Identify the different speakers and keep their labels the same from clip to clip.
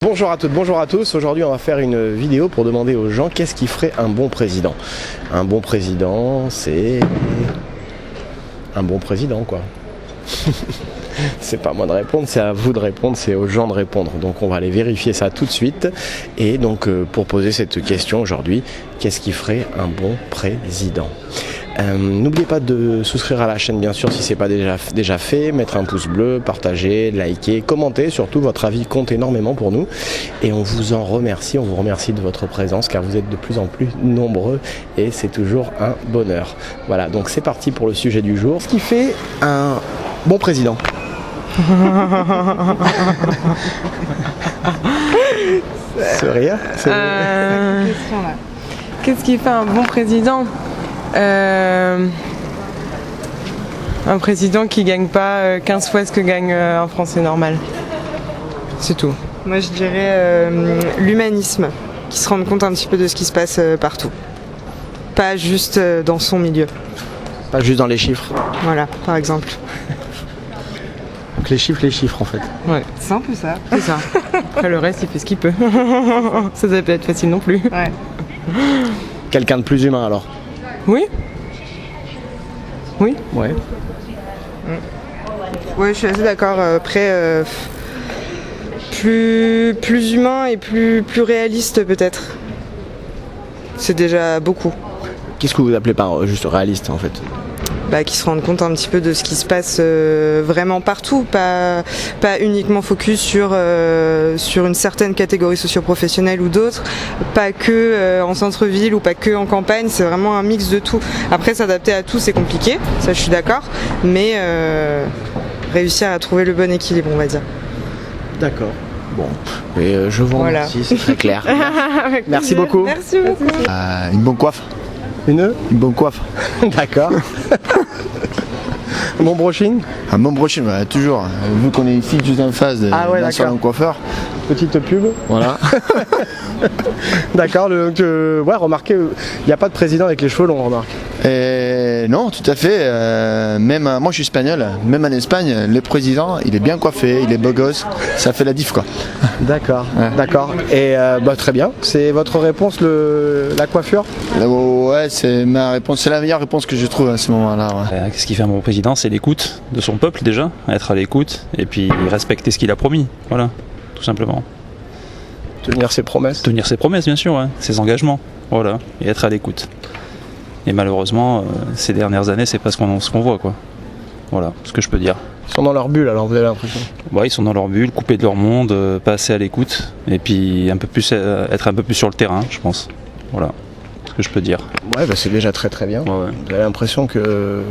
Speaker 1: Bonjour à toutes, bonjour à tous. Aujourd'hui, on va faire une vidéo pour demander aux gens qu'est-ce qui ferait un bon président. Un bon président, c'est un bon président, quoi. C'est pas à moi de répondre, c'est à vous de répondre, c'est aux gens de répondre. Donc on va aller vérifier ça tout de suite. Et donc pour poser cette question aujourd'hui, qu'est-ce qui ferait un bon président ? N'oubliez pas de souscrire à la chaîne bien sûr si ce n'est pas déjà fait, mettre un pouce bleu, partager, liker, commenter, surtout votre avis compte énormément pour nous et on vous en remercie, on vous remercie de votre présence car vous êtes de plus en plus nombreux et c'est toujours un bonheur. Voilà, donc c'est parti pour le sujet du jour. Ce qui fait un bon président. C'est rien.
Speaker 2: Qu'est-ce qui fait un bon président ? Un président qui gagne pas 15 fois ce que gagne un Français normal. C'est tout.
Speaker 3: Moi je dirais l'humanisme, qui se rende compte un petit peu de ce qui se passe partout. Pas juste dans son milieu.
Speaker 1: Pas juste dans les chiffres.
Speaker 3: Voilà, par exemple.
Speaker 1: Donc les chiffres en fait.
Speaker 2: Ouais,
Speaker 3: C'est un peu ça.
Speaker 2: c'est ça. Après le reste, il fait ce qu'il peut. Ça doit pas être facile non plus.
Speaker 3: Ouais.
Speaker 1: Quelqu'un de plus humain alors.
Speaker 2: Oui. Oui.
Speaker 1: Ouais.
Speaker 3: Ouais, je suis assez d'accord. Après, plus humain et plus réaliste peut-être. C'est déjà beaucoup.
Speaker 1: Qu'est-ce que vous appelez par juste réaliste en fait ?
Speaker 3: Qui se rendent compte un petit peu de ce qui se passe vraiment partout, pas uniquement focus sur une certaine catégorie socio-professionnelle ou d'autres, pas que en centre-ville ou pas que en campagne, c'est vraiment un mix de tout. Après, s'adapter à tout, c'est compliqué, ça je suis d'accord, mais réussir à trouver le bon équilibre, on va dire.
Speaker 1: D'accord. Bon, et je vous remercie, c'est très clair. Merci beaucoup.
Speaker 3: Merci beaucoup.
Speaker 4: Une bonne coiffe.
Speaker 1: Une
Speaker 4: bonne coiffe.
Speaker 1: D'accord. Bon brushing.
Speaker 4: Un bon brushing, voilà, toujours. Vu qu'on est ici juste en face d'un salon de coiffeur.
Speaker 1: Petite pub.
Speaker 4: Voilà.
Speaker 1: D'accord, donc ouais, remarquez, il n'y a pas de président avec les cheveux longs, on remarque.
Speaker 4: Non, tout à fait. Moi je suis espagnol, même en Espagne, le président, il est bien coiffé, il est beau gosse, ça fait la diff quoi.
Speaker 1: D'accord,
Speaker 4: Ouais.
Speaker 1: d'accord. Et très bien. C'est votre réponse, la coiffure ?
Speaker 4: Ouais, c'est ma réponse, c'est la meilleure réponse que je trouve à ce moment-là. Ouais.
Speaker 5: Qu'est-ce qui fait un bon président ? C'est l'écoute de son peuple déjà, être à l'écoute et puis respecter ce qu'il a promis, voilà, tout simplement.
Speaker 1: Tenir ses promesses.
Speaker 5: Tenir ses promesses bien sûr, ouais, ses engagements, voilà, et être à l'écoute. Et malheureusement, ces dernières années, c'est pas ce qu'on voit quoi. Voilà, ce que je peux dire.
Speaker 1: Ils sont dans leur bulle alors, vous avez l'impression ?
Speaker 5: Ouais, ils sont dans leur bulle, coupés de leur monde, pas assez à l'écoute, et puis être un peu plus sur le terrain, je pense. Voilà, ce que je peux dire.
Speaker 1: Ouais, c'est déjà très très bien.
Speaker 5: Ouais, ouais.
Speaker 1: Vous avez l'impression que...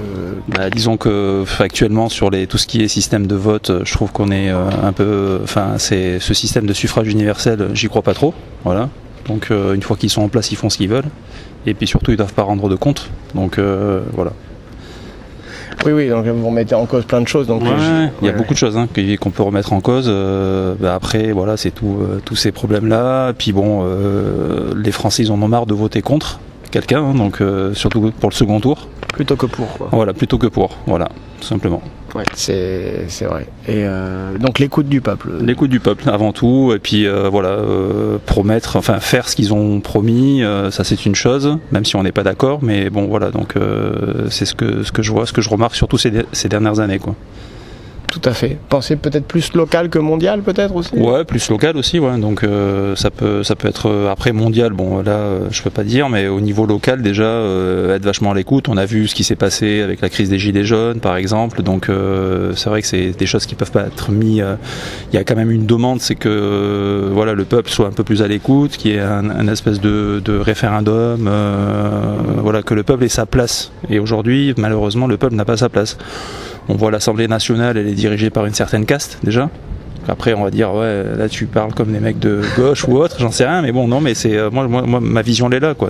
Speaker 5: Disons que actuellement sur tout ce qui est système de vote, je trouve qu'on est un peu, c'est ce système de suffrage universel, j'y crois pas trop, voilà. Donc une fois qu'ils sont en place, ils font ce qu'ils veulent, et puis surtout ils doivent pas rendre de compte, donc voilà.
Speaker 1: Oui, donc vous remettez en cause plein de choses. Donc
Speaker 5: il y a beaucoup de choses qu'on peut remettre en cause. Après, voilà, c'est tous ces problèmes-là. Puis bon, les Français, ils en ont marre de voter contre quelqu'un, donc surtout pour le second tour.
Speaker 1: Plutôt que pour, quoi.
Speaker 5: Voilà, plutôt que pour, voilà, tout simplement.
Speaker 1: Ouais, c'est vrai. Et donc l'écoute du peuple.
Speaker 5: L'écoute du peuple avant tout, et puis faire ce qu'ils ont promis, ça c'est une chose, même si on n'est pas d'accord, mais bon voilà, donc c'est ce que je vois, ce que je remarque surtout ces dernières années quoi.
Speaker 1: Tout à fait. Pensez peut-être plus local que mondial peut-être aussi ?
Speaker 5: Ouais, plus local aussi, ouais. Donc ça peut être après mondial, bon là je peux pas dire, mais au niveau local déjà être vachement à l'écoute. On a vu ce qui s'est passé avec la crise des gilets jaunes par exemple, donc c'est vrai que c'est des choses qui peuvent pas être mis. Il y a quand même une demande, c'est que voilà, le peuple soit un peu plus à l'écoute, qu'il y ait un espèce de référendum, voilà, que le peuple ait sa place. Et aujourd'hui malheureusement le peuple n'a pas sa place. On voit l'Assemblée nationale, elle est dirigée par une certaine caste déjà. Après on va dire ouais, là tu parles comme des mecs de gauche ou autre, j'en sais rien, mais bon non, mais c'est moi ma vision elle est là quoi,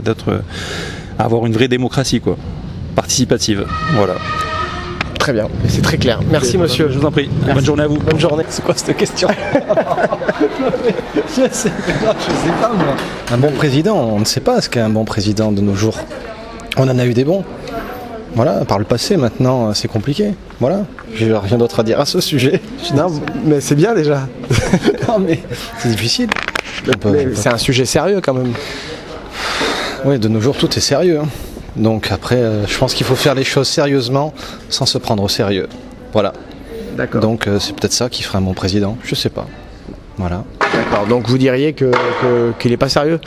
Speaker 5: avoir une vraie démocratie quoi, participative, voilà.
Speaker 1: Très bien, c'est très clair. Merci monsieur.
Speaker 5: Je vous en prie.
Speaker 1: Merci.
Speaker 5: Bonne journée à vous.
Speaker 1: Bonne journée. C'est quoi cette question ?
Speaker 6: Je sais pas moi. Un bon président, on ne sait pas ce qu'est un bon président de nos jours. On en a eu des bons. Voilà, par le passé, maintenant, c'est compliqué. Voilà, j'ai rien d'autre à dire à ce sujet.
Speaker 1: Non, mais c'est bien déjà.
Speaker 6: Non, mais c'est difficile.
Speaker 1: Mais c'est un sujet sérieux quand même.
Speaker 6: Oui, de nos jours, tout est sérieux. Hein. Donc après, je pense qu'il faut faire les choses sérieusement, sans se prendre au sérieux. Voilà.
Speaker 1: D'accord.
Speaker 6: Donc c'est peut-être ça qui ferait un bon président. Je sais pas. Voilà.
Speaker 1: D'accord. Donc vous diriez qu'il est pas sérieux ?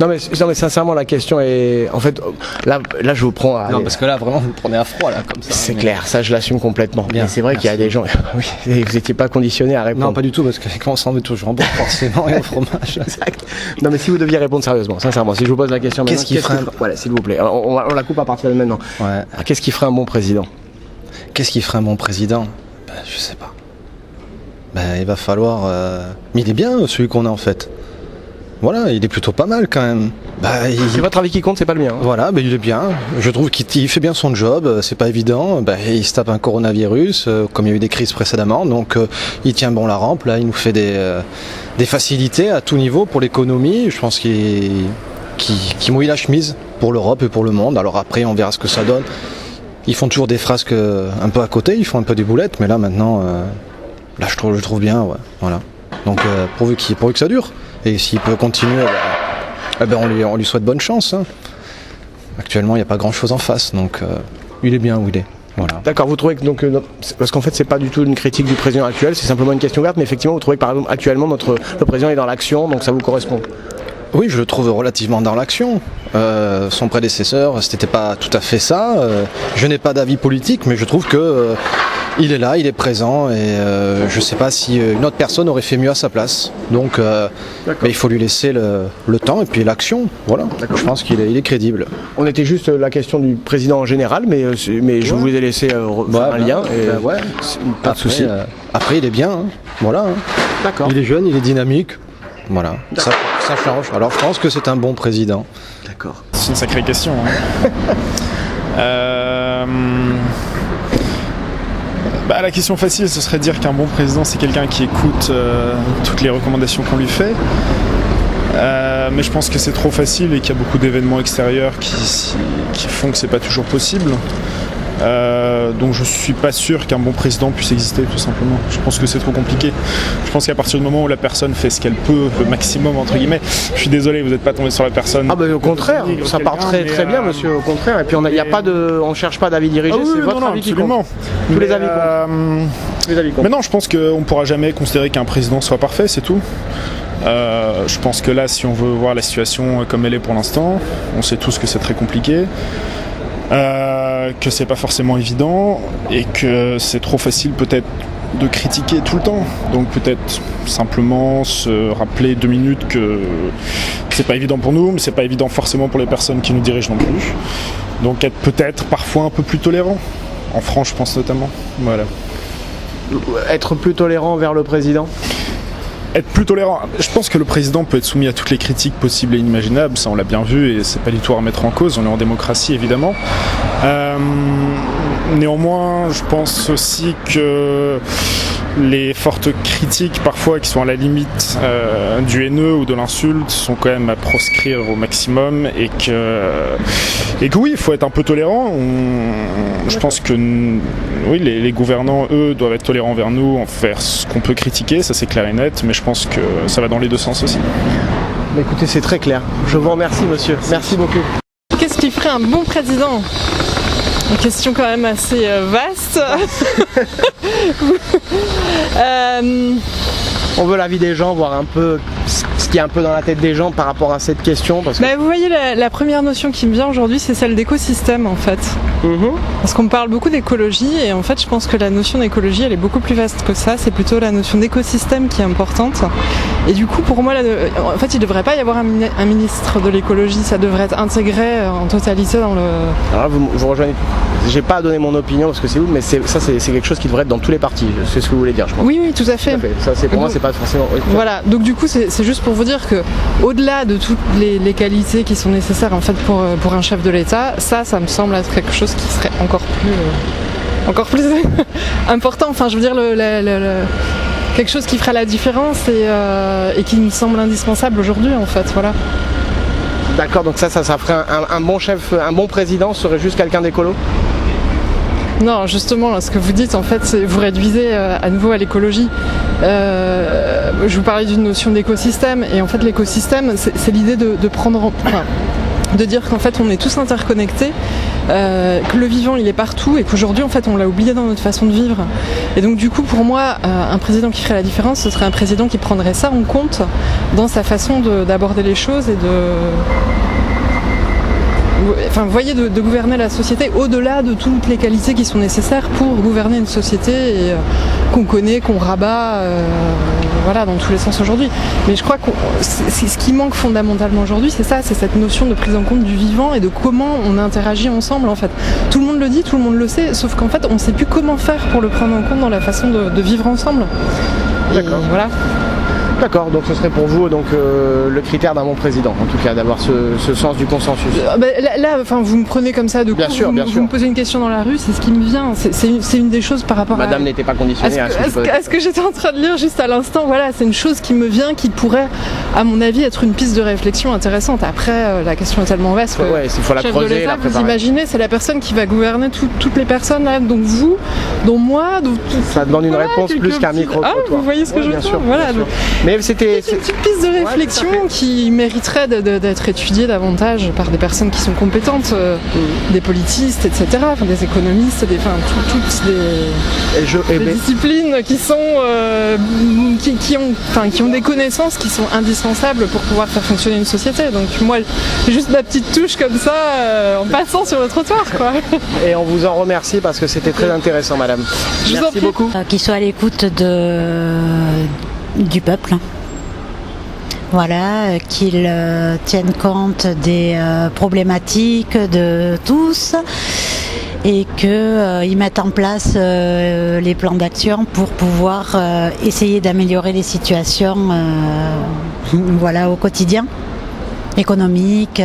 Speaker 1: Non mais sincèrement la question est en fait là je vous prends à...
Speaker 6: Non, parce que là vraiment vous prenez à froid là comme ça.
Speaker 1: C'est
Speaker 6: mais...
Speaker 1: clair, ça je l'assume complètement.
Speaker 6: Bien,
Speaker 1: mais c'est vrai qu'il y a des gens. Oui, vous n'étiez pas conditionné à répondre.
Speaker 6: Non, pas du tout, parce que quand on s'en veut toujours en bon forcément et au fromage.
Speaker 1: Exact. Non mais si vous deviez répondre sérieusement, sincèrement, si je vous pose la question maintenant,
Speaker 6: Qu'est-ce qu'il ferait
Speaker 1: Voilà, s'il vous plaît. On la coupe à partir de maintenant.
Speaker 6: Ouais.
Speaker 1: Alors, qu'est-ce qui ferait un bon président ?
Speaker 6: Qu'est-ce qui ferait un bon président ? Je sais pas. Il va falloir... Mais il est bien celui qu'on a en fait. Voilà, il est plutôt pas mal quand même.
Speaker 1: C'est votre avis qui compte, c'est pas le mien. Hein.
Speaker 6: Voilà, il est bien. Je trouve qu'il fait bien son job, c'est pas évident. Il se tape un coronavirus, comme il y a eu des crises précédemment, donc il tient bon la rampe, là, il nous fait des facilités à tout niveau pour l'économie. Je pense qu'il mouille la chemise pour l'Europe et pour le monde. Alors après, on verra ce que ça donne. Ils font toujours des frasques un peu à côté, ils font un peu des boulettes, mais là maintenant, là je trouve bien, ouais, voilà. Donc pourvu que ça dure. Et s'il peut continuer, on lui souhaite bonne chance. Hein. Actuellement, il n'y a pas grand-chose en face, donc il est bien où il est. Voilà.
Speaker 1: D'accord, vous trouvez que donc parce qu'en fait c'est pas du tout une critique du président actuel, c'est simplement une question ouverte, mais effectivement vous trouvez que par exemple actuellement le président est dans l'action, donc ça vous correspond ?
Speaker 6: Oui, je le trouve relativement dans l'action. Son prédécesseur, c'était pas tout à fait ça. Je n'ai pas d'avis politique, mais je trouve que il est là, il est présent, et je sais pas si une autre personne aurait fait mieux à sa place. Donc, il faut lui laisser le temps et puis l'action. Voilà. Je pense qu'il est crédible.
Speaker 1: On était juste la question du président en général, mais je vous ai laissé faire un lien. Pas de souci.
Speaker 6: Après, il est bien. Hein. Voilà. Hein.
Speaker 1: D'accord.
Speaker 6: Il est jeune, il est dynamique. Voilà. Ça change. Alors, je pense que c'est un bon président.
Speaker 1: D'accord.
Speaker 7: C'est une sacrée question. Hein. La question facile, ce serait de dire qu'un bon président, c'est quelqu'un qui écoute toutes les recommandations qu'on lui fait. Mais je pense que c'est trop facile et qu'il y a beaucoup d'événements extérieurs qui font que c'est pas toujours possible. Donc je suis pas sûr qu'un bon président puisse exister, tout simplement. Je pense que c'est trop compliqué. Je pense qu'à partir du moment où la personne fait ce qu'elle peut, le maximum entre guillemets, je suis désolé, vous n'êtes pas tombé sur la personne.
Speaker 1: Ah au contraire, ça part très bien monsieur, au contraire. Et puis on cherche pas d'avis dirigé, c'est votre avis qui compte. Tous les avis comptent.
Speaker 7: Mais non, je pense qu'on pourra jamais considérer qu'un président soit parfait, c'est tout. Je pense que là, si on veut voir la situation comme elle est pour l'instant, on sait tous que c'est très compliqué. Que c'est pas forcément évident et que c'est trop facile peut-être de critiquer tout le temps. Donc peut-être simplement se rappeler 2 minutes que c'est pas évident pour nous, mais c'est pas évident forcément pour les personnes qui nous dirigent non plus. Donc être peut-être parfois un peu plus tolérant. En France, je pense notamment. Voilà.
Speaker 1: Être plus tolérant vers le président ?
Speaker 7: Être plus tolérant. Je pense que le président peut être soumis à toutes les critiques possibles et inimaginables, ça on l'a bien vu et c'est pas du tout à remettre en cause, on est en démocratie évidemment. Néanmoins, je pense aussi que les fortes critiques parfois qui sont à la limite du haineux ou de l'insulte sont quand même à proscrire au maximum et que oui, il faut être un peu tolérant. Je pense que oui, les gouvernants, eux, doivent être tolérants envers nous, en faire ce qu'on peut critiquer, ça c'est clair et net, mais je pense que ça va dans les deux sens aussi.
Speaker 1: Écoutez, c'est très clair. Je vous remercie monsieur, merci beaucoup.
Speaker 8: Qu'est-ce qui ferait un bon président ? Une question quand même assez vaste.
Speaker 1: On veut l'avis des gens, voir un peu ce qui est un peu dans la tête des gens par rapport à cette question. Parce que...
Speaker 8: vous voyez, la première notion qui me vient aujourd'hui, c'est celle d'écosystème en fait. Parce qu'on parle beaucoup d'écologie et en fait je pense que la notion d'écologie elle est beaucoup plus vaste que ça, c'est plutôt la notion d'écosystème qui est importante. Et du coup pour moi, en fait il ne devrait pas y avoir un ministre de l'écologie, ça devrait être intégré en totalité dans le...
Speaker 1: Alors vous rejoignez, j'ai pas à donner mon opinion parce que c'est vous, mais c'est quelque chose qui devrait être dans tous les partis, c'est ce que vous voulez dire je pense.
Speaker 8: Oui, tout à fait.
Speaker 1: Ça, pour moi c'est pas forcément...
Speaker 8: Voilà, donc du coup c'est juste pour vous dire que au-delà de toutes les qualités qui sont nécessaires en fait pour un chef de l'État, ça me semble être quelque chose qui serait encore plus important. Enfin, je veux dire quelque chose qui ferait la différence et qui me semble indispensable aujourd'hui en fait. Voilà.
Speaker 1: D'accord, donc ça ferait un bon chef, un bon président serait juste quelqu'un d'écolo ?
Speaker 8: Non, justement, là, ce que vous dites, en fait, vous réduisez à nouveau à l'écologie. Je vous parlais d'une notion d'écosystème, et en fait, l'écosystème, c'est l'idée de prendre de dire qu'en fait, on est tous interconnectés, que le vivant, il est partout, et qu'aujourd'hui, en fait, on l'a oublié dans notre façon de vivre. Et donc, du coup, pour moi, un président qui ferait la différence, ce serait un président qui prendrait ça en compte dans sa façon d'aborder les choses et vous voyez, de gouverner la société au-delà de toutes les qualités qui sont nécessaires pour gouverner une société et qu'on connaît, qu'on rabat, voilà, dans tous les sens aujourd'hui. Mais je crois que ce qui manque fondamentalement aujourd'hui, c'est ça, c'est cette notion de prise en compte du vivant et de comment on interagit ensemble, en fait. Tout le monde le dit, tout le monde le sait, sauf qu'en fait, on ne sait plus comment faire pour le prendre en compte dans la façon de vivre ensemble.
Speaker 1: D'accord.
Speaker 8: Et voilà.
Speaker 1: D'accord, donc ce serait pour vous donc le critère d'un bon président, en tout cas, d'avoir ce sens du consensus.
Speaker 8: Là, vous me prenez comme ça de coup,
Speaker 1: bien sûr.
Speaker 8: Vous me posez une question dans la rue, c'est ce qui me vient. C'est une des choses par rapport
Speaker 1: Madame n'était pas conditionnée à
Speaker 8: ce que j'étais en train de lire juste à l'instant. Voilà, c'est une chose qui me vient, qui pourrait, à mon avis, être une piste de réflexion intéressante. Après, la question est tellement vaste.
Speaker 1: Ouais, il faut la
Speaker 8: chef
Speaker 1: creuser,
Speaker 8: de l'État,
Speaker 1: la préparer.
Speaker 8: vous imaginez, c'est la personne qui va gouverner toutes les personnes, là, donc vous, dont moi,
Speaker 1: ça demande une réponse plus qu'un micro.
Speaker 8: Vous voyez ce que je veux dire. Voilà.
Speaker 1: Mais c'était
Speaker 8: une piste de réflexion qui mériterait d'être étudiée davantage par des personnes qui sont compétentes, des politistes, etc., des économistes, toutes des disciplines qui sont qui ont des connaissances qui sont indispensables pour pouvoir faire fonctionner une société. Donc moi, j'ai juste ma petite touche comme ça en passant sur le trottoir, quoi.
Speaker 1: Et on vous en remercie parce que c'était très intéressant, madame. Merci beaucoup.
Speaker 9: Qu'ils soient à l'écoute du peuple. Voilà, qu'ils tiennent compte des problématiques de tous et qu'ils mettent en place les plans d'action pour pouvoir essayer d'améliorer les situations voilà, au quotidien, économique,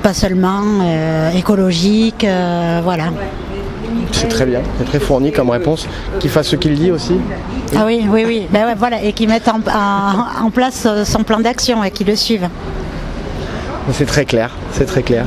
Speaker 9: pas seulement écologique, voilà.
Speaker 1: C'est très bien, c'est très fourni comme réponse. Qu'il fasse ce qu'il dit aussi.
Speaker 9: Ah oui. Ben ouais, voilà, et qu'ils mettent en place son plan d'action et qu'ils le suivent.
Speaker 1: C'est très clair, c'est très clair.